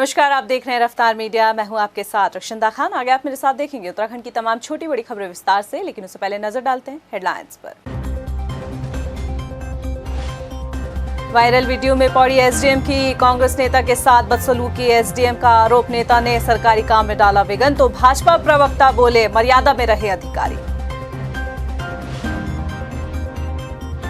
नमस्कार, आप देख रहे हैं रफ्तार मीडिया। मैं हूं आपके साथ रक्षिंदा खान। आगे आप मेरे साथ देखेंगे उत्तराखंड की तमाम छोटी बड़ी खबरें विस्तार से, लेकिन उससे पहले नजर डालते हैं हेडलाइंस पर। वायरल वीडियो में पौड़ी एसडीएम की कांग्रेस नेता के साथ बदसलूकी, एसडीएम का आरोप, नेता ने सरकारी काम में डाला विघ्न, तो भाजपा प्रवक्ता बोले मर्यादा में रहे अधिकारी।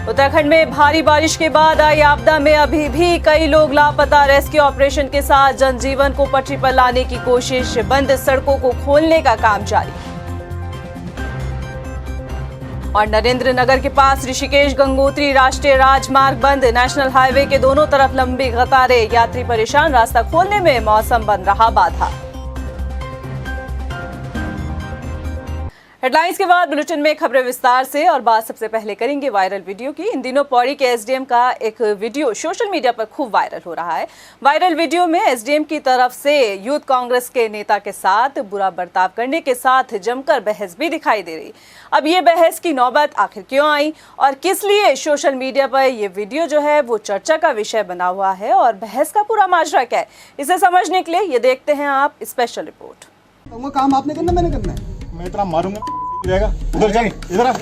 उत्तराखंड में भारी बारिश के बाद आई आपदा में अभी भी कई लोग लापता, रेस्क्यू ऑपरेशन के साथ जनजीवन को पटरी पर लाने की कोशिश, बंद सड़कों को खोलने का काम जारी। और नरेंद्र नगर के पास ऋषिकेश गंगोत्री राष्ट्रीय राजमार्ग बंद, नेशनल हाईवे के दोनों तरफ लंबी कतारें, यात्री परेशान, रास्ता खोलने में मौसम बन रहा बाधा। हेडलाइंस के बाद बुलेटिन में खबरें विस्तार से, और बात सबसे पहले करेंगे वायरल वीडियो की। इन दिनों पौड़ी के एसडीएम का एक वीडियो सोशल मीडिया पर खूब वायरल हो रहा है। वायरल वीडियो में एसडीएम की तरफ से यूथ कांग्रेस के नेता के साथ बुरा बर्ताव करने के साथ जमकर बहस भी दिखाई दे रही। अब ये बहस की नौबत आखिर क्यों आई और किस लिए सोशल मीडिया पर ये वीडियो जो है वो चर्चा का विषय बना हुआ है, और बहस का पूरा माजरा क्या है, इसे समझने के लिए ये देखते हैं आप स्पेशल रिपोर्ट। वो काम आपने करना, मैंने करना है। मैं इतना मारूंगा रहेगा। उधर चल, इधर आ।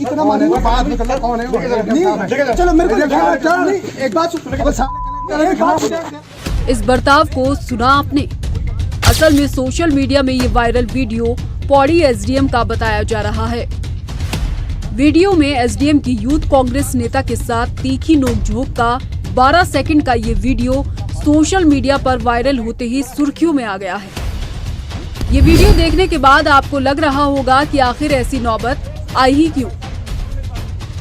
इतना मारूंगा, बात में करना कौन है? नहीं, चलो मेरे को नहीं, एक बात इस बर्ताव को सुना आपने? असल में सोशल मीडिया में ये वायरल वीडियो पौड़ी एसडीएम का बताया जा रहा है। वीडियो में एसडीएम की यूथ कांग्रेस नेता के साथ तीखी नोकझोंक का 12 सेकंड का ये वीडियो सोशल मीडिया पर वायरल होते ही सुर्खियों में आ गया है। ये वीडियो देखने के बाद आपको लग रहा होगा कि आखिर ऐसी नौबत आई ही क्यों।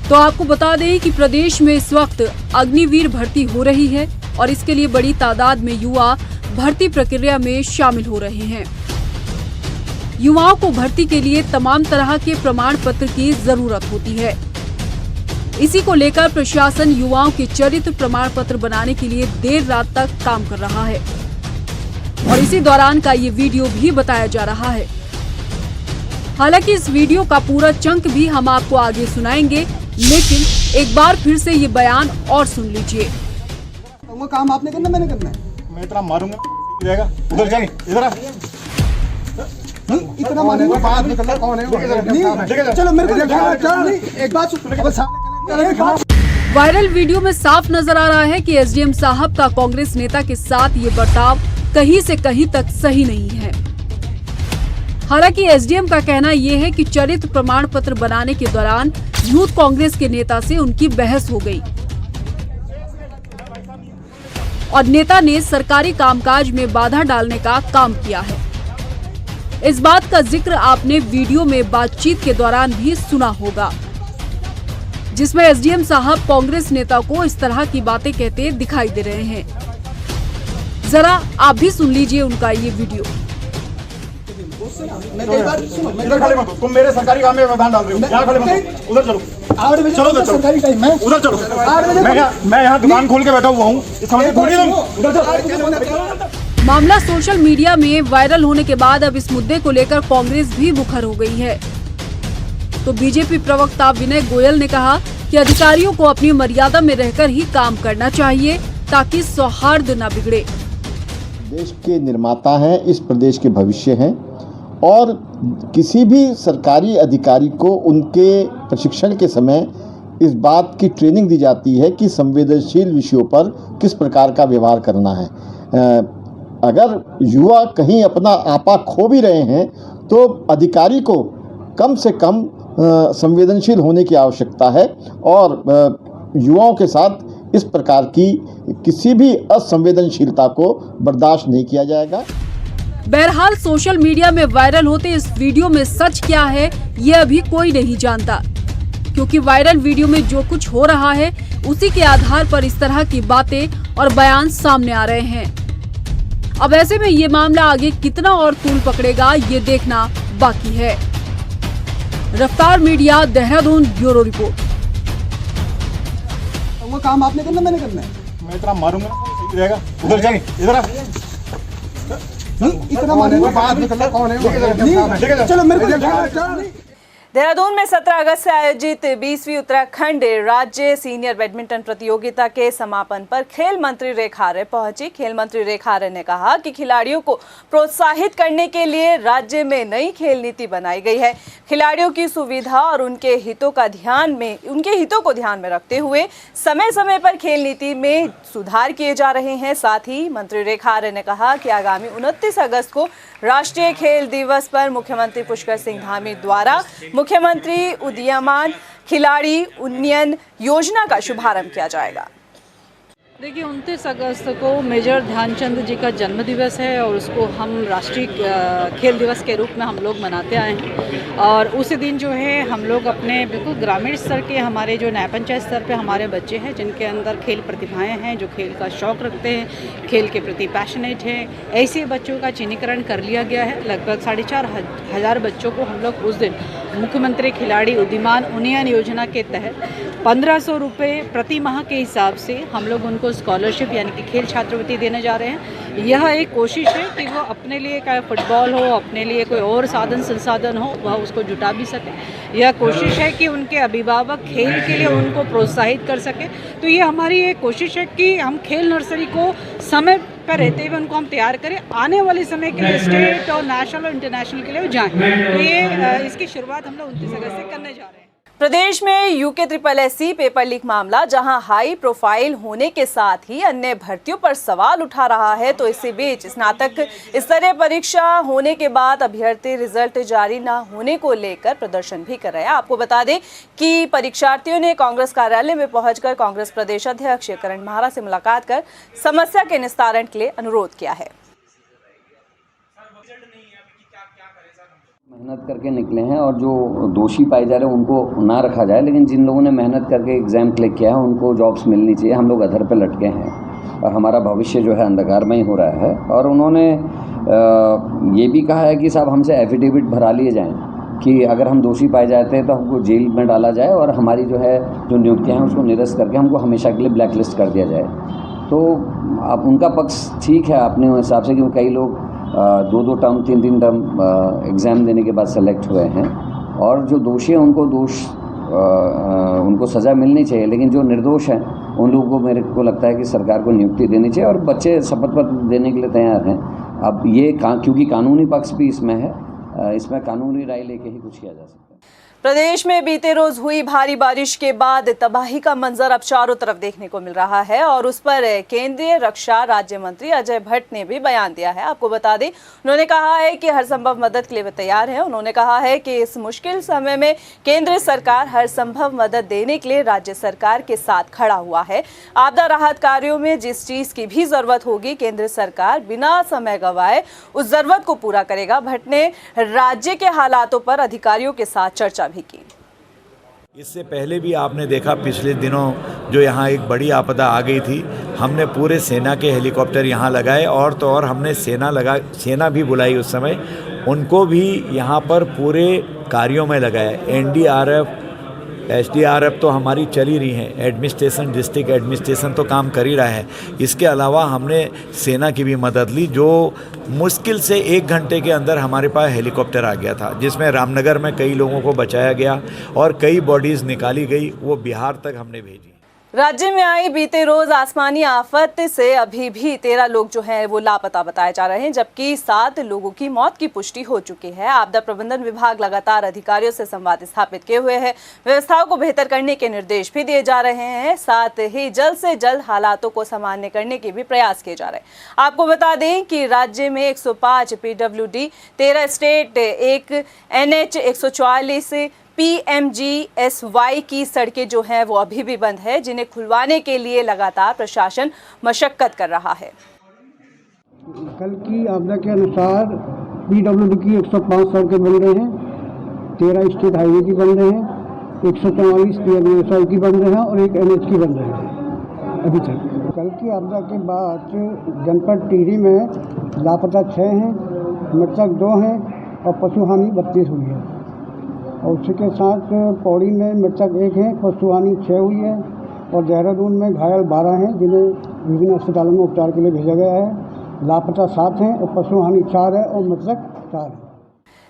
तो आपको बता दें कि प्रदेश में इस वक्त अग्निवीर भर्ती हो रही है और इसके लिए बड़ी तादाद में युवा भर्ती प्रक्रिया में शामिल हो रहे हैं। युवाओं को भर्ती के लिए तमाम तरह के प्रमाण पत्र की जरूरत होती है। इसी को लेकर प्रशासन युवाओं के चरित्र प्रमाण पत्र बनाने के लिए देर रात तक काम कर रहा है, और इसी दौरान का ये वीडियो भी बताया जा रहा है। हालांकि इस वीडियो का पूरा चंक भी हम आपको आगे सुनाएंगे, लेकिन एक बार फिर से ये बयान और सुन लीजिए। वो काम आपने करना, मैंने करना है। मैं इतना मारूंगा रहेगा। उधर चल, इधर आ। इतना मारूंगा, बात में करना कौन है? नहीं, चलो मेरे को नहीं, एक बात वायरल वीडियो में साफ नजर आ रहा है कि एसडीएम साहब का कांग्रेस नेता के साथ ये बर्ताव कहीं से कहीं तक सही नहीं है। हालांकि एसडीएम का कहना यह है कि चरित्र प्रमाण पत्र बनाने के दौरान यूथ कांग्रेस के नेता से उनकी बहस हो गई और नेता ने सरकारी कामकाज में बाधा डालने का काम किया है। इस बात का जिक्र आपने वीडियो में बातचीत के दौरान भी सुना होगा, जिसमें एसडीएम साहब कांग्रेस नेता को इस तरह की बातें कहते दिखाई दे रहे हैं। जरा आप भी सुन लीजिए उनका ये वीडियो। तुम मेरे सरकारी काम में बाधा डाल रहे हो। यहाँ खड़े मत, उधर चलो। 8 बजे चलो, चलो। सरकारी टाइम है, उधर चलो। 8 बजे मैं यहाँ दुकान खोल के बैठा हुआ हूँ। उधर चलो। मामला सोशल मीडिया में वायरल होने के बाद अब इस मुद्दे को लेकर कांग्रेस भी मुखर हो गई है। तो बीजेपी प्रवक्ता विनय गोयल ने कहा कि अधिकारियों को अपनी मर्यादा में रहकर ही काम करना चाहिए ताकि सौहार्द न बिगड़े। देश के निर्माता हैं, इस प्रदेश के भविष्य हैं, और किसी भी सरकारी अधिकारी को उनके प्रशिक्षण के समय इस बात की ट्रेनिंग दी जाती है कि संवेदनशील विषयों पर किस प्रकार का व्यवहार करना है। अगर युवा कहीं अपना आपा खो भी रहे हैं तो अधिकारी को कम से कम संवेदनशील होने की आवश्यकता है, और युवाओं के साथ इस प्रकार की किसी भी असंवेदनशीलता को बर्दाश्त नहीं किया जाएगा। बहरहाल सोशल मीडिया में वायरल होते इस वीडियो में सच क्या है ये अभी कोई नहीं जानता, क्योंकि वायरल वीडियो में जो कुछ हो रहा है उसी के आधार पर इस तरह की बातें और बयान सामने आ रहे हैं। अब ऐसे में ये मामला आगे कितना और तूल पकड़ेगा ये देखना बाकी है। रफ्तार मीडिया, देहरादून, ब्यूरो रिपोर्ट। वो काम आपने करना, मैंने करना है। मैं इतना मारूंगा रहेगा। उधर चल, इधर आ। इतना मारूंगा, बात में करना कौन है? नहीं, चलो मेरे को देहरादून में 17 अगस्त से आयोजित 20वीं उत्तराखंड राज्य सीनियर बैडमिंटन प्रतियोगिता के समापन पर खेल मंत्री रेखा आर्य पहुंची। खेल मंत्री रेखा आर्य ने कहा कि खिलाड़ियों को प्रोत्साहित करने के लिए राज्य में नई खेल नीति बनाई गई है। खिलाड़ियों की सुविधा और उनके हितों को ध्यान में रखते हुए समय समय पर खेल नीति में सुधार किए जा रहे हैं। साथ ही मंत्री रेखा आर्य ने कहा कि आगामी 29 अगस्त को राष्ट्रीय खेल दिवस पर मुख्यमंत्री पुष्कर सिंह धामी द्वारा मुख्यमंत्री उदीयमान खिलाड़ी उन्नयन योजना का शुभारंभ किया जाएगा। देखिए 29 अगस्त को मेजर ध्यानचंद जी का जन्म दिवस है और उसको हम राष्ट्रीय खेल दिवस के रूप में हम लोग मनाते आए हैं। और उसी दिन जो है हम लोग अपने बिल्कुल ग्रामीण स्तर के हमारे जो न्याय पंचायत स्तर पे हमारे बच्चे हैं जिनके अंदर खेल प्रतिभाएं हैं, जो खेल का शौक़ रखते हैं, खेल के प्रति पैशनेट हैं, ऐसे बच्चों का चिन्हीकरण कर लिया गया है। लगभग 4,500 बच्चों को हम लोग उस दिन मुख्यमंत्री खिलाड़ी उदीयमान उन्नयन योजना के तहत 1500 रुपये प्रति माह के हिसाब से हम लोग उनको स्कॉलरशिप यानी कि खेल छात्रवृत्ति देने जा रहे हैं। यह एक कोशिश है कि वो अपने लिए चाहे फुटबॉल हो, अपने लिए कोई और साधन संसाधन हो, वह उसको जुटा भी सके। यह कोशिश है कि उनके अभिभावक खेल के लिए उनको प्रोत्साहित कर सके। तो ये हमारी एक कोशिश है कि हम खेल नर्सरी को समय पर रहते हुए उनको हम तैयार करें, आने वाले समय के लिए स्टेट और नेशनल और इंटरनेशनल के लिए जाएँ। तो ये इसकी शुरुआत हम लोग 29 अगस्त से करने जा रहे हैं। प्रदेश में यूके पेपर लीक मामला जहां हाई प्रोफाइल होने के साथ ही अन्य भर्तियों पर सवाल उठा रहा है, तो इसी बीच स्नातक स्तरीय परीक्षा होने के बाद अभ्यर्थी रिजल्ट जारी न होने को लेकर प्रदर्शन भी कर रहे हैं। आपको बता दें कि परीक्षार्थियों ने कांग्रेस कार्यालय में पहुंचकर कांग्रेस प्रदेश अध्यक्ष करण महारा से मुलाकात कर समस्या के निस्तारण के लिए अनुरोध किया है। मेहनत करके निकले हैं और जो दोषी पाए जा रहे हैं उनको ना रखा जाए, लेकिन जिन लोगों ने मेहनत करके एग्ज़ाम क्लिक किया है उनको जॉब्स मिलनी चाहिए। हम लोग अधर पे लटके हैं और हमारा भविष्य जो है अंधकारमय हो रहा है। और उन्होंने ये भी कहा है कि साहब हमसे एफिडेविट भरा लिए जाएं कि अगर हम दोषी पाए जाते हैं तो हमको जेल में डाला जाए और हमारी जो है जो नियुक्तियाँ हैं उसको निरस्त करके हमको हमेशा के लिए ब्लैकलिस्ट कर दिया जाए। तो अब उनका पक्ष ठीक है अपने हिसाब से, क्योंकि कई लोग 2-2 टर्म 3-3 टर्म एग्ज़ाम देने के बाद सेलेक्ट हुए हैं और जो दोषी हैं उनको सज़ा मिलनी चाहिए, लेकिन जो निर्दोष हैं उन लोगों को मेरे को लगता है कि सरकार को नियुक्ति देनी चाहिए और बच्चे शपथ पत्र देने के लिए तैयार हैं। अब ये क्योंकि कानूनी पक्ष भी इसमें है, इसमें कानूनी राय लेके ही कुछ किया जा सकता है। प्रदेश में बीते रोज हुई भारी बारिश के बाद तबाही का मंजर अब चारों तरफ देखने को मिल रहा है और उस पर केंद्रीय रक्षा राज्य मंत्री अजय भट्ट ने भी बयान दिया है। आपको बता दें, उन्होंने कहा है कि हर संभव मदद के लिए वे तैयार हैं। उन्होंने कहा है कि इस मुश्किल समय में केंद्र सरकार हर संभव मदद देने के लिए राज्य सरकार के साथ खड़ा हुआ है। आपदा राहत कार्यों में जिस चीज की भी जरूरत होगी केंद्र सरकार बिना समय गंवाए उस जरूरत को पूरा करेगा। भट्ट ने राज्य के हालातों पर अधिकारियों के साथ चर्चा भी की। इससे पहले भी आपने देखा पिछले दिनों जो यहाँ एक बड़ी आपदा आ गई थी, हमने पूरे सेना के हेलीकॉप्टर यहाँ लगाए और तो और हमने सेना भी बुलाई उस समय, उनको भी यहाँ पर पूरे कार्यों में लगाया। एनडीआरएफ एसडीआरएफ तो हमारी चल ही रही है, एडमिनिस्ट्रेशन डिस्ट्रिक्ट एडमिनिस्ट्रेशन तो काम कर ही रहा है। इसके अलावा हमने सेना की भी मदद ली, जो मुश्किल से 1 घंटे के अंदर हमारे पास हेलीकॉप्टर आ गया था, जिसमें रामनगर में कई लोगों को बचाया गया और कई बॉडीज़ निकाली गई, वो बिहार तक हमने भेजी। राज्य में आई बीते रोज आसमानी आफत से अभी भी 13 लोग जो हैं वो लापता बताए जा रहे हैं, जबकि 7 लोगों की मौत की पुष्टि हो चुकी है। आपदा प्रबंधन विभाग लगातार अधिकारियों से संवाद स्थापित किए हुए है, व्यवस्थाओं को बेहतर करने के निर्देश भी दिए जा रहे हैं। साथ ही जल्द से जल्द हालातों को सामान्य करने के भी प्रयास किए जा रहे हैं। आपको बता दें कि राज्य में 105 PWD, 13 स्टेट, 1 NH 144 PMGSY की सड़कें जो हैं वो अभी भी बंद है, जिन्हें खुलवाने के लिए लगातार प्रशासन मशक्कत कर रहा है। कल की आपदा के अनुसार PWD की 105 सड़कें बन रहे हैं, 13 स्टेट हाईवे की बन रहे हैं, 144 PMGSY की बन रहे हैं और 1 NH की बन रहे हैं अभी तक। कल की आपदा के बाद जनपद टिहरी में लापता 6 हैं, मृतक 2 हैं और पशु हानि 32 हुई है। और उसी के साथ पौड़ी में मृतक 1 है, पशुहानि 6 हुई है और देहरादून में घायल 12 हैं, जिन्हें विभिन्न अस्पतालों में उपचार के लिए भेजा गया है। लापता 7 हैं और पशुहानि 4 है और मृतक 4 है।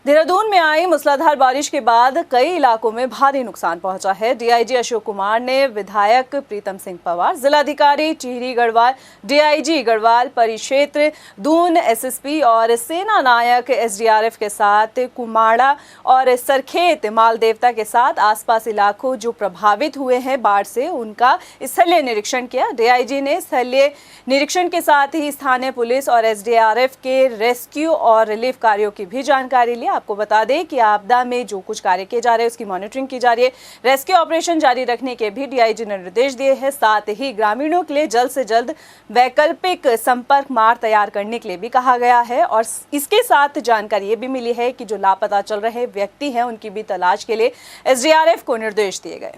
देहरादून में आई मूसलाधार बारिश के बाद कई इलाकों में भारी नुकसान पहुंचा है। डीआईजी अशोक कुमार ने विधायक प्रीतम सिंह पवार, जिलाधिकारी टिहरी गढ़वाल, डीआईजी गढ़वाल परिक्षेत्र दून, एसएसपी और सेना नायक एसडीआरएफ के साथ कुमाड़ा और सरखेत माल देवता के साथ आसपास इलाकों जो प्रभावित हुए हैं बाढ़ से, उनका स्थलीय निरीक्षण किया। डीआईजी ने स्थलीय निरीक्षण के साथ ही स्थानीय पुलिस और एसडीआरएफ के रेस्क्यू और रिलीफ कार्यों की भी जानकारी ली। आपको बता दें कि आपदा में जो कुछ कार्य किए जा रहे हैं उसकी मॉनिटरिंग की जा रही है। रेस्क्यू ऑपरेशन जारी रखने के भी डीआईजी ने निर्देश दिए हैं। साथ ही ग्रामीणों के लिए जल्द से जल्द वैकल्पिक संपर्क मार्ग तैयार करने के लिए भी कहा गया है। और इसके साथ जानकारी ये भी मिली है कि जो लापता चल रहे व्यक्ति हैं उनकी भी तलाश के लिए एसडीआरएफ को निर्देश दिए गए।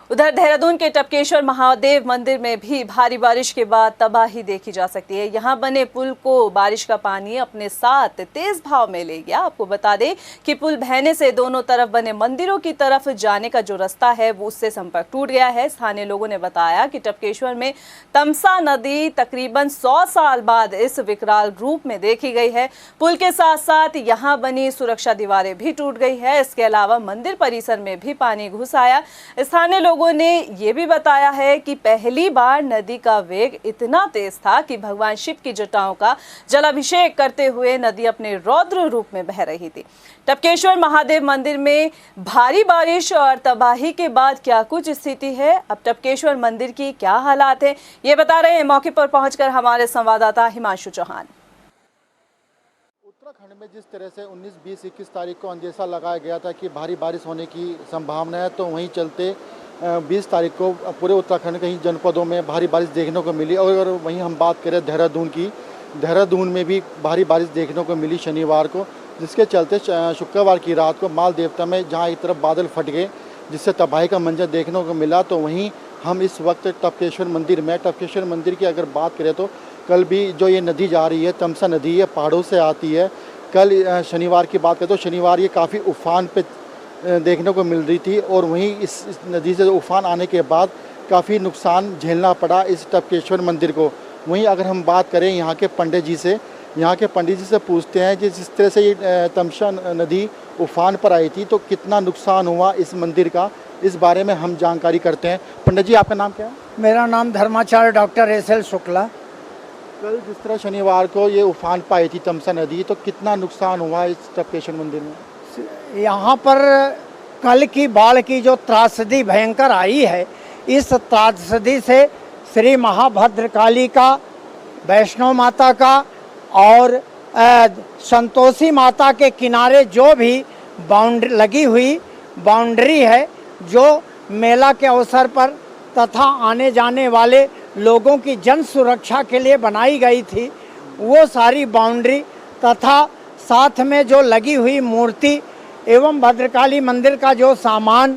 उधर देहरादून के टपकेश्वर महादेव मंदिर में भी भारी बारिश के बाद तबाही देखी जा सकती है। यहां बने पुल को बारिश का पानी अपने साथ तेज भाव में ले गया। आपको बता दें कि पुल बहने से दोनों तरफ बने मंदिरों की तरफ जाने का जो रास्ता है वो उससे संपर्क टूट गया है। स्थानीय लोगों ने बताया कि टपकेश्वर में तमसा नदी तकरीबन 100 साल बाद इस विकराल रूप में देखी गई है। पुल के साथ साथ यहाँ बनी सुरक्षा दीवारें भी टूट गई है। इसके अलावा मंदिर परिसर में भी पानी घुस आया। स्थानीय लोगों ने यह भी बताया है कि पहली बार नदी का वेग इतना तेज था कि भगवान शिव की जटाओं का जलाभिषेक करते हुए नदी अपने रौद्र रूप में बह रही थी। टपकेश्वर महादेव मंदिर में भारी बारिश और तबाही के बाद क्या कुछ स्थिति है, अब टपकेश्वर मंदिर की क्या हालात है, ये बता रहे हैं मौके पर पहुंचकर हमारे संवाददाता हिमांशु चौहान। उत्तराखंड में जिस तरह से 19, 20, 21 तारीख को अंदेशा लगाया गया था कि भारी बारिश होने की संभावना है, तो वहीं चलते 20 तारीख को पूरे उत्तराखंड कई जनपदों में भारी बारिश देखने को मिली। और अगर वहीं हम बात करें देहरादून की, देहरादून में भी भारी बारिश देखने को मिली शनिवार को, जिसके चलते शुक्रवार की रात को माल देवता में जहां एक तरफ बादल फट गए जिससे तबाही का मंजर देखने को मिला, तो वहीं हम इस वक्त टपकेश्वर मंदिर में, टपकेश्वर मंदिर की अगर बात करें तो कल भी जो ये नदी जा रही है, तमसा नदी, ये पहाड़ों से आती है। कल शनिवार की बात करें तो शनिवार ये काफ़ी उफान पे देखने को मिल रही थी और वहीं इस नदी से उफान आने के बाद काफ़ी नुकसान झेलना पड़ा इस टपकेश्वर मंदिर को। वहीं अगर हम बात करें यहाँ के पंडित जी से, यहाँ के पंडित जी से पूछते हैं जिस तरह से ये तमसा नदी उफान पर आई थी तो कितना नुकसान हुआ इस मंदिर का, इस बारे में हम जानकारी करते हैं। पंडित जी, आपका नाम क्या है? मेरा नाम धर्माचार्य डॉक्टर एस.एल. शुक्ला। कल जिस तरह शनिवार को ये उफान पर आई थी तमसा नदी, तो कितना नुकसान हुआ इस टपकेश्वर मंदिर में? यहाँ पर कल की बाढ़ की जो त्रासदी भयंकर आई है, इस त्रासदी से श्री महाभद्रकाली का, वैष्णो माता का और संतोषी माता के किनारे जो भी बाउंड्री लगी हुई बाउंड्री है, जो मेला के अवसर पर तथा आने जाने वाले लोगों की जन सुरक्षा के लिए बनाई गई थी, वो सारी बाउंड्री तथा साथ में जो लगी हुई मूर्ति एवं भद्रकाली मंदिर का जो सामान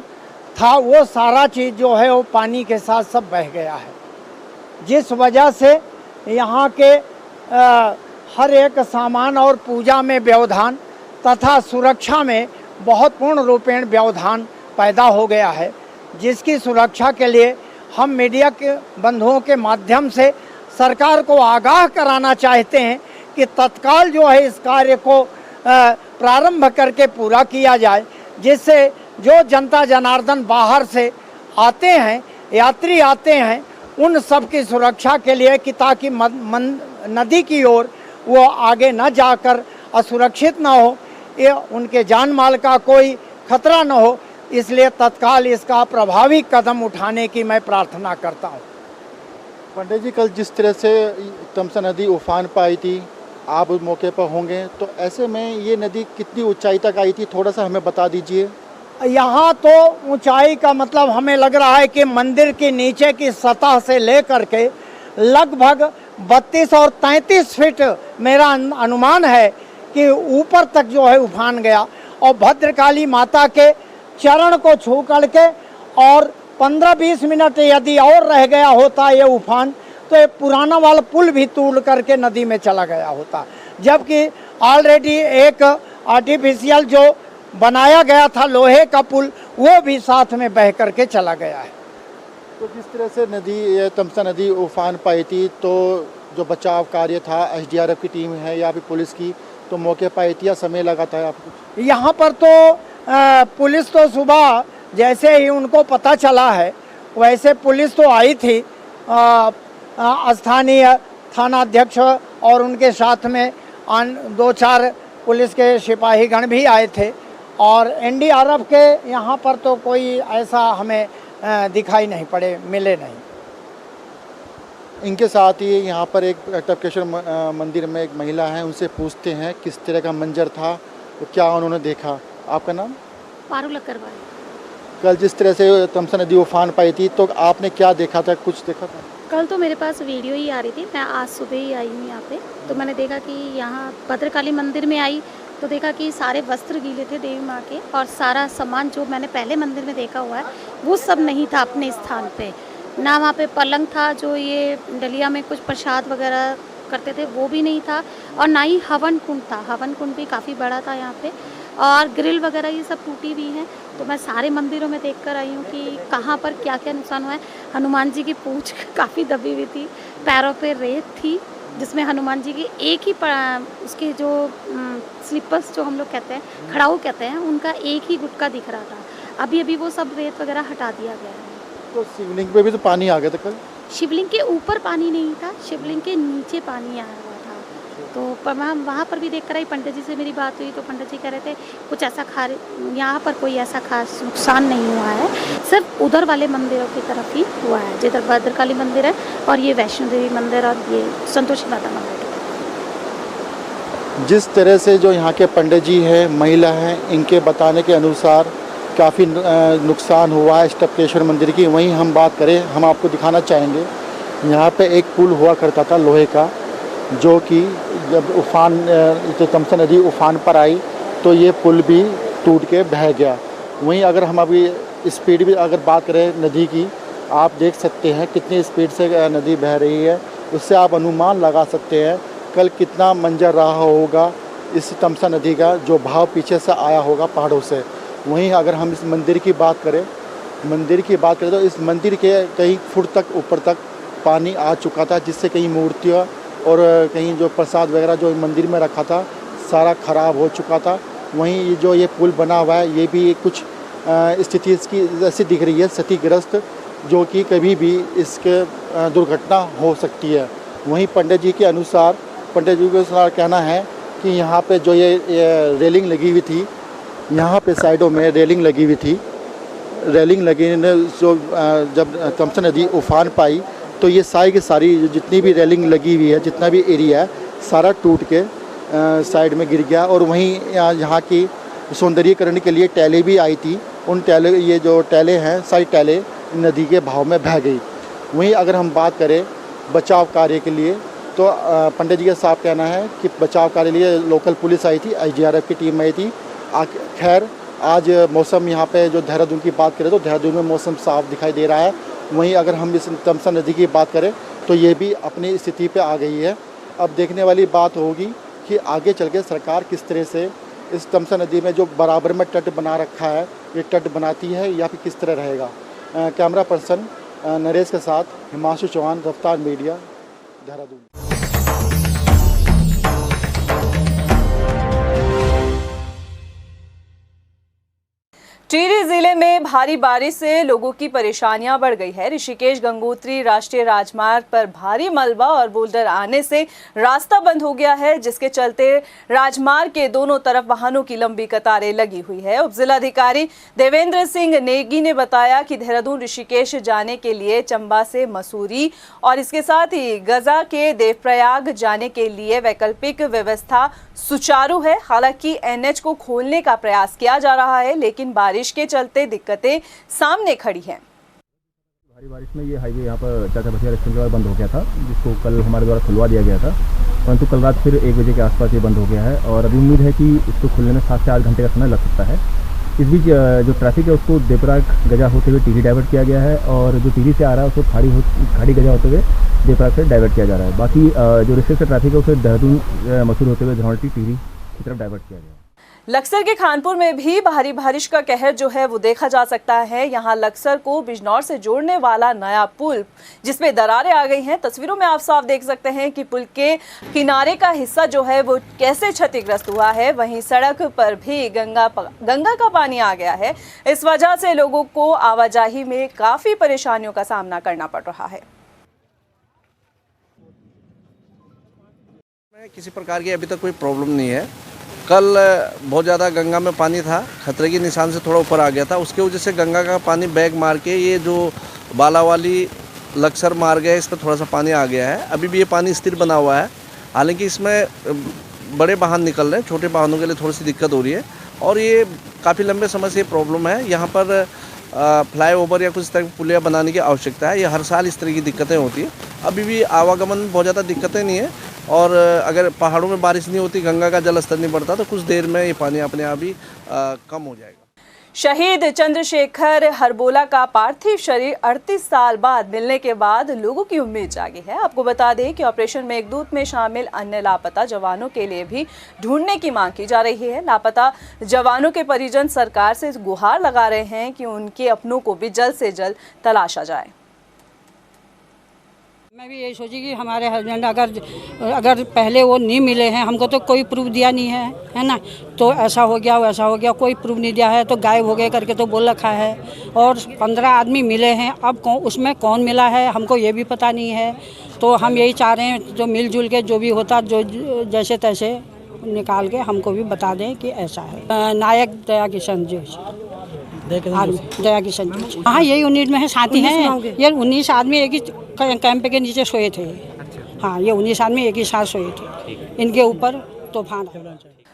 था, वो सारा चीज़ जो है वो पानी के साथ सब बह गया है, जिस वजह से यहाँ के हर एक सामान और पूजा में व्यवधान तथा सुरक्षा में बहुत पूर्ण रूपेण व्यवधान पैदा हो गया है, जिसकी सुरक्षा के लिए हम मीडिया के बंधुओं के माध्यम से सरकार को आगाह कराना चाहते हैं कि तत्काल जो है इस कार्य को प्रारंभ करके पूरा किया जाए, जिससे जो जनता जनार्दन बाहर से आते हैं, यात्री आते हैं, उन सब की सुरक्षा के लिए कि ताकि नदी की ओर वो आगे न जाकर असुरक्षित न हो, ये उनके जान माल का कोई खतरा न हो, इसलिए तत्काल इसका प्रभावी कदम उठाने की मैं प्रार्थना करता हूँ। पंडित जी, कल जिस तरह से तमसा नदी उफान पर आई थी, आप उस मौके पर होंगे, तो ऐसे में ये नदी कितनी ऊंचाई तक आई थी, थोड़ा सा हमें बता दीजिए। यहाँ तो ऊंचाई का मतलब हमें लग रहा है कि मंदिर के नीचे की सतह से लेकर के लगभग 32 और 33 फीट मेरा अनुमान है कि ऊपर तक जो है उफान गया। और भद्रकाली माता के चरण को छू करके और 15-20 मिनट यदि और रह गया होता ये उफान, तो ये पुराना वाला पुल भी टूट करके नदी में चला गया होता, जबकि ऑलरेडी एक आर्टिफिशियल जो बनाया गया था लोहे का पुल, वो भी साथ में बह करके चला गया है। तो जिस तरह से नदी, तमसा नदी उफान पाई थी, तो जो बचाव कार्य था, SDRF की टीम है या फिर पुलिस की, तो मौके पर आई थी या समय लगा था आपको? यहाँ पर तो पुलिस तो सुबह जैसे ही उनको पता चला है वैसे पुलिस तो आई थी। स्थानीय थाना अध्यक्ष और उनके साथ में 2-4 पुलिस के सिपाहीगण भी आए थे और NDRF के यहाँ पर तो कोई ऐसा हमें दिखाई नहीं पड़े, मिले नहीं। इनके साथ ही यहाँ पर एक टपकेश्वर मंदिर में एक महिला है, उनसे पूछते हैं किस तरह का मंजर था, तो क्या उन्होंने देखा। आपका नाम? पारुल अग्रवाल। कल जिस तरह से तमसा नदी उफान पाई थी, तो आपने क्या देखा था, कुछ देखा था? कल तो मेरे पास वीडियो ही आ रही थी, मैं आज सुबह ही आई हूँ यहाँ पे, तो मैंने देखा कि यहाँ भद्रकाली मंदिर में आई तो देखा कि सारे वस्त्र गीले थे देवी माँ के और सारा सामान जो मैंने पहले मंदिर में देखा हुआ है वो सब नहीं था अपने स्थान पे। ना वहाँ पे पलंग था, जो ये डलिया में कुछ प्रसाद वगैरह करते थे वो भी नहीं था, और ना ही हवन कुंड था। हवन कुंड भी काफ़ी बड़ा था यहाँ पे, और ग्रिल वगैरह ये सब टूटी हुई हैं। तो मैं सारे मंदिरों में देख कर आई हूँ कि कहाँ पर क्या क्या नुकसान हुआ है। हनुमान जी की पूँछ काफ़ी दबी हुई थी, पैरों पे रेत थी, जिसमें हनुमान जी की एक ही उसके जो स्लीपर्स जो हम लोग कहते हैं, खड़ाऊ कहते हैं, उनका एक ही गुटका दिख रहा था। अभी अभी वो सब रेत वगैरह हटा दिया गया है। तो शिवलिंग पे भी तो पानी आ गया था कल? शिवलिंग के ऊपर पानी नहीं था, शिवलिंग के नीचे पानी आया हुआ था। तो वहाँ पर भी देख कर आई, पंडित जी से मेरी बात हुई तो पंडित जी कह रहे थे कुछ ऐसा यहाँ पर कोई ऐसा खास नुकसान नहीं हुआ है, सिर्फ उधर वाले मंदिरों की तरफ ही हुआ है, जिधर भद्रकाली मंदिर है और ये वैष्णो देवी मंदिर और ये संतोषी माता मंदिर। जिस तरह से जो यहाँ के पंडित जी हैं, महिला हैं, इनके बताने के अनुसार काफ़ी नुकसान हुआ है इस टपकेश्वर मंदिर की। वहीं हम बात करें, हम आपको दिखाना चाहेंगे, यहाँ पे एक पुल हुआ करता था लोहे का, जो कि जब उफान जो तमसा नदी उफान पर आई तो ये पुल भी टूट के बह गया। वहीं अगर हम अभी स्पीड भी अगर बात करें नदी की, आप देख सकते हैं कितनी स्पीड से नदी बह रही है, उससे आप अनुमान लगा सकते हैं कल कितना मंजर रहा होगा इस तमसा नदी का, जो बहाव पीछे से आया होगा पहाड़ों से। वहीं अगर हम इस मंदिर की बात करें तो इस मंदिर के कई फुट तक ऊपर तक पानी आ चुका था, जिससे कई मूर्तियाँ और कहीं जो प्रसाद वगैरह जो मंदिर में रखा था सारा ख़राब हो चुका था। वहीं जो ये पुल बना हुआ है ये भी कुछ स्थिति इसकी ऐसी दिख रही है क्षतिग्रस्त, जो कि कभी भी इसके दुर्घटना हो सकती है। वहीं पंडित जी के अनुसार कहना है कि यहाँ पे जो ये रेलिंग लगी हुई थी, यहाँ पे साइडों में रेलिंग लगी हुई थी, रेलिंग लगी ने जो जब तमसा नदी उफान पाई तो ये सारी की सारी जितनी भी रेलिंग लगी हुई है, जितना भी एरिया है, सारा टूट के साइड में गिर गया। और वहीं यहाँ की सौंदर्यीकरण के लिए टैले भी आई थी, उन टैले ये जो टैले हैं सारी टैले नदी के बहाव में बह गई। वहीं अगर हम बात करें बचाव कार्य के लिए, तो पंडित जी का साफ कहना है कि बचाव कार्य के लिए लोकल पुलिस आई थी, SDRF की टीम आई थी। खैर आज मौसम यहाँ पे जो देहरादून की बात करें तो देहरादून में मौसम साफ दिखाई दे रहा है। वहीं अगर हम इस तमसा नदी की बात करें तो ये भी अपनी स्थिति पे आ गई है। अब देखने वाली बात होगी कि आगे चल के सरकार किस तरह से इस तमसा नदी में जो बराबर में तट बना रखा है, ये तट बनाती है या फिर किस तरह रहेगा। कैमरा पर्सन नरेश के साथ हिमांशु चौहान, रफ्तार मीडिया, देहरादून। टिहरी जिले में भारी बारिश से लोगों की परेशानियां बढ़ गई है। ऋषिकेश गंगोत्री राष्ट्रीय राजमार्ग पर भारी मलबा और बोल्डर आने से रास्ता बंद हो गया है, जिसके चलते राजमार्ग के दोनों तरफ वाहनों की लंबी कतारें लगी हुई है। उप जिलाधिकारी देवेंद्र सिंह नेगी ने बताया कि देहरादून ऋषिकेश जाने के लिए चंबा से मसूरी और इसके साथ ही गजा के देवप्रयाग जाने के लिए वैकल्पिक व्यवस्था सुचारू है। हालांकि NH को खोलने का प्रयास किया जा रहा है, लेकिन बारिश के चलते दिक्कतें सामने खड़ी हैं। भारी बारिश में ये हाईवे यहाँ पर चाचा भैया रेस्टोरेंट के बाद बंद हो गया था, जिसको कल हमारे द्वारा खुलवा दिया गया था, परंतु कल रात फिर 1 बजे के आसपास ये बंद हो गया है और अभी उम्मीद है कि इसको खुलने में 7 से 8 घंटे का समय लग सकता है। इस बीच जो ट्रैफिक है उसको देवप्रयाग गजा होते हुए टिहरी डाइवर्ट किया गया है और जो टिहरी से आ रहा है उसको खाड़ी गजा होते हुए देवप्रयाग से डाइवर्ट किया जा रहा है। बाकी जो ऋषिकेश का ट्रैफिक है उसे देहरादून मसूर होते हुए धनौल्टी टिहरी की तरफ डाइवर्ट किया गया है। लक्सर के खानपुर में भी भारी बारिश का कहर जो है वो देखा जा सकता है। यहाँ लक्सर को बिजनौर से जोड़ने वाला नया पुल जिसमें दरारें आ गई हैं, तस्वीरों में आप साफ देख सकते हैं कि पुल के किनारे का हिस्सा जो है वो कैसे क्षतिग्रस्त हुआ है। वहीं सड़क पर भी गंगा का पानी आ गया है। इस वजह से लोगों को आवाजाही में काफी परेशानियों का सामना करना पड़ रहा है। किसी प्रकार की अभी तक कोई प्रॉब्लम नहीं है। कल बहुत ज़्यादा गंगा में पानी था, खतरे के निशान से थोड़ा ऊपर आ गया था। उसके वजह से गंगा का पानी बैग मार के ये जो बालावाली लक्सर मार्ग है इस पर थोड़ा सा पानी आ गया है। अभी भी ये पानी स्थिर बना हुआ है, हालांकि इसमें बड़े वाहन निकल रहे हैं, छोटे वाहनों के लिए थोड़ी सी दिक्कत हो रही है और ये काफ़ी लंबे समय से ये प्रॉब्लम है। यहाँ पर फ्लाईओवर या कुछ तरह की पुलिया बनाने की आवश्यकता है। ये हर साल इस तरह की दिक्कतें होती हैं। अभी भी आवागमन में बहुत ज़्यादा दिक्कतें नहीं है और अगर पहाड़ों में बारिश नहीं होती, गंगा का जल स्तर नहीं बढ़ता तो कुछ देर में ये पानी अपने आप ही कम हो जाएगा। शहीद चंद्रशेखर हरबोला का पार्थिव शरीर 38 साल बाद मिलने के बाद लोगों की उम्मीद जागी है। आपको बता दें कि ऑपरेशन मेघदूत में शामिल अन्य लापता जवानों के लिए भी ढूंढने की मांग की जा रही है। लापता जवानों के परिजन सरकार से गुहार लगा रहे हैं कि उनके अपनों को भी जल्द से जल्द तलाशा जाए। मैं भी यही सोची कि हमारे हस्बैंड अगर पहले वो नहीं मिले हैं, हमको तो कोई प्रूफ दिया नहीं है ना, तो ऐसा हो गया वैसा हो गया, कोई प्रूफ नहीं दिया है तो गायब हो गए करके तो बोल रखा है। और 15 आदमी मिले हैं, अब उसमें कौन मिला है हमको ये भी पता नहीं है। तो हम यही चाह रहे हैं जो मिलजुल के जो भी होता जो जैसे तैसे निकाल के हमको भी बता दें कि ऐसा है। नायक दया किशन जी, दया किशन जी, हाँ यही यूनिट में है, साथी हैं। ये 19 आदमी एक ही कैंप के नीचे सोए थे। हाँ, ये 19 आदमी एक ही साथ सोए थे। इनके ऊपर तूफान।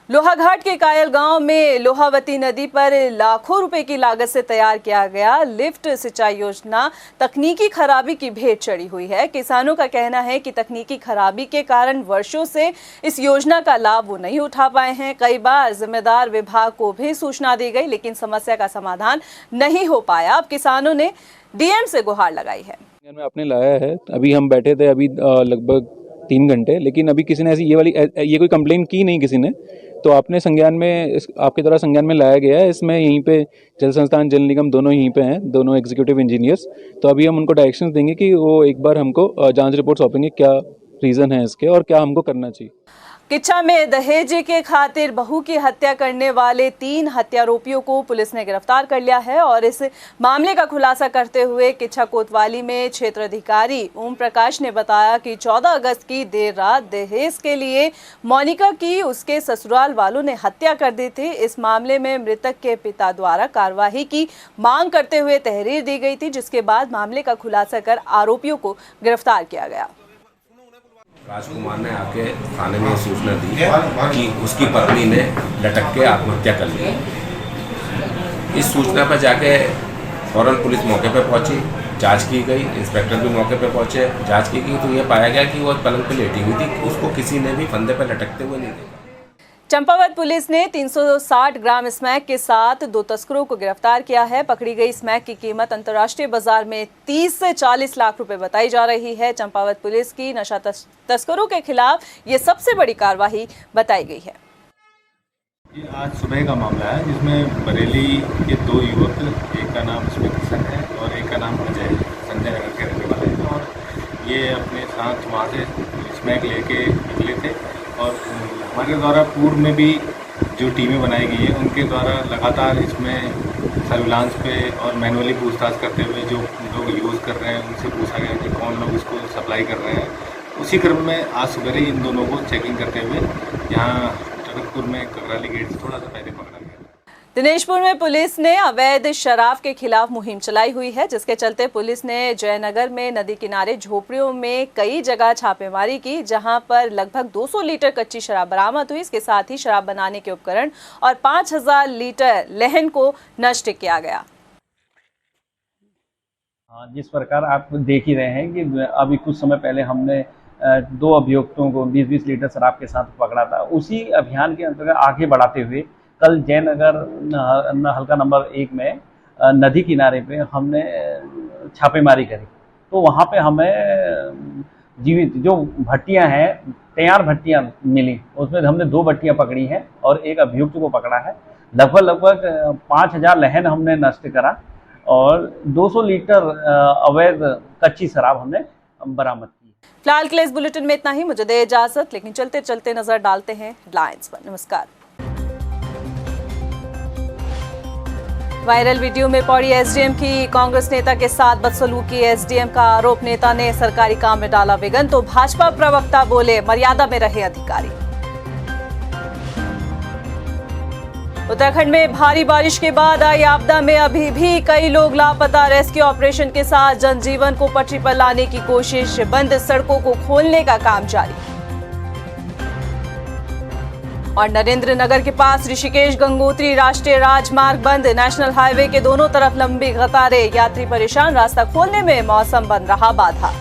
लोहाघाट के कायल गांव में लोहावती नदी पर लाखों रुपए की लागत से तैयार किया गया लिफ्ट सिंचाई योजना तकनीकी खराबी की भेंट चढ़ी हुई है। किसानों का कहना है कि तकनीकी खराबी के कारण वर्षों से इस योजना का लाभ वो नहीं उठा पाए हैं। कई बार जिम्मेदार विभाग को भी सूचना दी गई लेकिन समस्या का समाधान नहीं हो पाया। अब किसानों ने डीएम से गुहार लगाई है। में आपने लाया है, अभी हम बैठे थे अभी लगभग 3 घंटे, लेकिन अभी किसी ने ऐसी ये कोई कंप्लेन की नहीं किसी ने। तो आपने संज्ञान में, आपके द्वारा संज्ञान में लाया गया है। इसमें यहीं पे जल संस्थान जल निगम दोनों यहीं पे हैं, दोनों एग्जीक्यूटिव इंजीनियर्स। तो अभी हम उनको डायरेक्शंस देंगे कि वो एक बार हमको जांच रिपोर्ट सौंपेंगे, क्या रीज़न है इसके और क्या हमको करना चाहिए। किच्छा में दहेज के खातिर बहू की हत्या करने वाले 3 हत्यारोपियों को पुलिस ने गिरफ्तार कर लिया है और इस मामले का खुलासा करते हुए किच्छा कोतवाली में क्षेत्राधिकारी ओम प्रकाश ने बताया कि 14 अगस्त की देर रात दहेज के लिए मोनिका की उसके ससुराल वालों ने हत्या कर दी थी। इस मामले में मृतक के पिता द्वारा कार्रवाई की मांग करते हुए तहरीर दी गई थी, जिसके बाद मामले का खुलासा कर आरोपियों को गिरफ्तार किया गया। राजकुमार ने आके थाने में सूचना दी कि उसकी पत्नी ने लटक के आत्महत्या कर ली। इस सूचना पर जाके फौरन पुलिस मौके पर पहुंची, जांच की गई। इंस्पेक्टर भी मौके पर पहुंचे, जांच की गई तो ये पाया गया कि वो पलंग पर लेटी हुई थी, उसको किसी ने भी फंदे पर लटकते हुए नहीं देखा। चंपावत पुलिस ने 360 ग्राम स्मैक के साथ 2 तस्करों को गिरफ्तार किया है। पकड़ी गई स्मैक की कीमत अंतर्राष्ट्रीय बाजार में 30 से 40 लाख रुपए बताई जा रही है। चंपावत पुलिस की नशा तस्करों के खिलाफ ये सबसे बड़ी कार्रवाई बताई गई है। ये आज सुबह का मामला है जिसमें बरेली के 2 युवक, एक का नाम इसमें किशन है और एक का नाम अजय, संजय नगर के रहने वाले हैं। और ये अपने साथ वहाँ से स्मैक लेके निकले थे और हमारे द्वारा पूर्व में भी जो टीमें बनाई गई हैं उनके द्वारा लगातार इसमें सर्विलांस पे और मैनुअली पूछताछ करते हुए जो लोग यूज़ कर रहे हैं उनसे पूछा गया कि कौन लोग इसको सप्लाई कर रहे हैं। उसी क्रम में आज सवेरे इन दोनों को चेकिंग करते हुए यहाँ टगरपुर में ककराली गेट से थोड़ा सा पहले पकड़ा गया। दिनेशपुर में पुलिस ने अवैध शराब के खिलाफ मुहिम चलाई हुई है, जिसके चलते पुलिस ने जयनगर में नदी किनारे झोपड़ियों में कई जगह छापेमारी की, जहां पर लगभग 200 लीटर कच्ची शराब बरामद हुई। इसके साथ ही शराब बनाने के उपकरण और 5000 लीटर लहन को नष्ट किया गया। जिस प्रकार आप देख ही रहे हैं कि अभी कुछ समय पहले हमने 2 अभियुक्तों को 20-20 लीटर शराब के साथ पकड़ा था। उसी अभियान के अंतर्गत आगे बढ़ाते हुए कल जयनगर हल्का नंबर 1 में नदी किनारे पे हमने छापेमारी करी। तो वहाँ पे हमें जीवित जो भट्टियां हैं, तैयार भट्टियां मिली, उसमें हमने 2 भट्टियां पकड़ी हैं और एक अभियुक्त को पकड़ा है। लगभग 5000 लहन हमने नष्ट करा और 200 लीटर अवैध कच्ची शराब हमने बरामद की। फिलहाल के लिए इस बुलेटिन में इतना ही। मुझे दे इजाजत, लेकिन चलते चलते नजर डालते हैं हेडलाइंस पर। नमस्कार। वायरल वीडियो में पौड़ी एसडीएम की कांग्रेस नेता के साथ बदसलूकी, एसडीएम का आरोप, नेता ने सरकारी काम में डाला विघ्न, तो भाजपा प्रवक्ता बोले मर्यादा में रहे अधिकारी। उत्तराखंड में भारी बारिश के बाद आई आपदा में अभी भी कई लोग लापता, रेस्क्यू ऑपरेशन के साथ जनजीवन को पटरी पर लाने की कोशिश, बंद सड़कों को खोलने का काम जारी। और नरेंद्र नगर के पास ऋषिकेश गंगोत्री राष्ट्रीय राजमार्ग बंद, नेशनल हाईवे के दोनों तरफ लंबी कतारें, यात्री परेशान, रास्ता खोलने में मौसम बन रहा बाधा।